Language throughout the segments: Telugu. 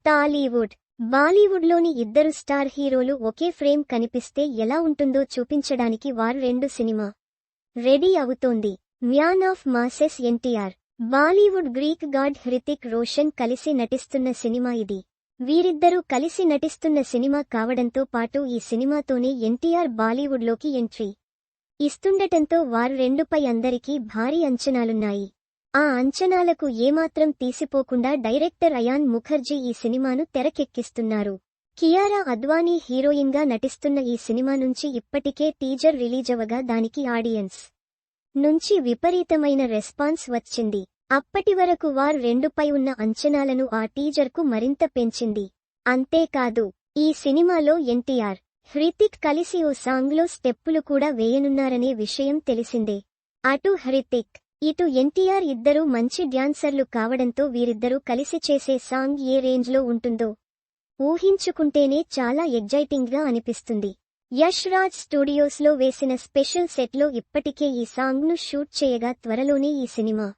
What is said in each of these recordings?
టాలీవుడ్, బాలీవుడ్లోని ఇద్దరు స్టార్ హీరోలు ఒకే ఫ్రేమ్ కనిపిస్తే ఎలా ఉంటుందో చూపించడానికి వార్ 2 సినిమా రెడీ అవుతోంది. Man of masses NTR, Bollywood Greek God Hrithik Roshan కలిసి నటిస్తున్న సినిమా ఇది. వీరిద్దరూ కలిసి నటిస్తున్న సినిమా కావడంతో పాటు ఈ సినిమాతోనే ఎన్టీఆర్ బాలీవుడ్లోకి ఎంట్రీ ఇస్తుండటంతో వార్ 2పై అందరికీ భారీ అంచనాలున్నాయి. ఆ అంచనాలకు ఏమాత్రం తీసిపోకుండా డైరెక్టర్ అయాన్ ముఖర్జీ ఈ సినిమాను తెరకెక్కిస్తున్నారు. కియారా అద్వానీ హీరోయిన్గా నటిస్తున్న ఈ సినిమా నుంచి ఇప్పటికే టీజర్ రిలీజవగా దానికి ఆడియన్స్ నుంచి విపరీతమైన రెస్పాన్స్ వచ్చింది. అప్పటివరకు వార్ 2పై ఉన్న అంచనాలను ఆ టీజర్కు మరింత పెంచింది. అంతేకాదు, ఈ సినిమాలో ఎన్టీఆర్, హృతిక్ కలిసి ఓ సాంగ్లో స్టెప్పులు కూడా వేయనున్నారనే విషయం తెలిసిందే. అటు హృతిక్, ఇటు ఎన్టీఆర్ ఇద్దరూ మంచి డ్యాన్సర్లు కావడంతో వీరిద్దరూ కలిసి చేసే సాంగ్ ఏ రేంజ్లో ఉంటుందో ఊహించుకుంటేనే చాలా ఎగ్జైటింగ్గా అనిపిస్తుంది. యష్ రాజ్ స్టూడియోస్లో వేసిన స్పెషల్ సెట్లో ఇప్పటికే ఈ సాంగ్ను షూట్ చేయగా త్వరలోనే ఈ సినిమా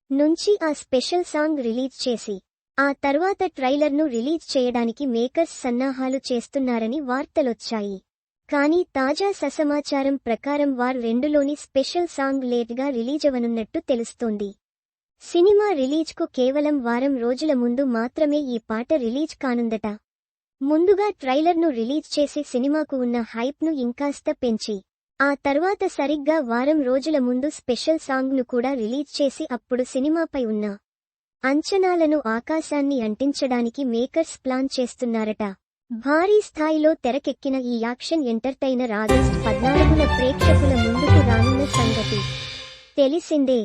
నుంచి ఆ స్పెషల్ సాంగ్ రిలీజ్ చేసి ఆ తర్వాత ట్రైలర్ను రిలీజ్ చేయడానికి మేకర్స్ సన్నాహాలు చేస్తున్నారని వార్తలొచ్చాయి. కానీ తాజా సమాచారం ప్రకారం వార్ 2లోని స్పెషల్ సాంగ్ లేట్గా రిలీజవనున్నట్టు తెలుస్తోంది. సినిమా రిలీజ్కు కేవలం వారం రోజుల ముందు మాత్రమే ఈ పాట రిలీజ్ కానుందట. ముందుగా ట్రైలర్ను రిలీజ్ చేసి సినిమాకు ఉన్న హైప్ను ఇంకాస్త పెంచి ఆ తర్వాత సరిగ్గా వారం రోజుల ముందు స్పెషల్ సాంగ్ను కూడా రిలీజ్ చేసి అప్పుడు సినిమాపై ఉన్న అంచనాలను ఆకాశాన్ని అంటించడానికి మేకర్స్ ప్లాన్ చేస్తున్నారట. భారీ స్థాయిలో తెరకెక్కిన ఈ యాక్షన్ ఎంటర్టైనర్ ఆగస్టు 14న ప్రేక్షకుల ముందుకు రానున్న సంగతి తెలిసిందే.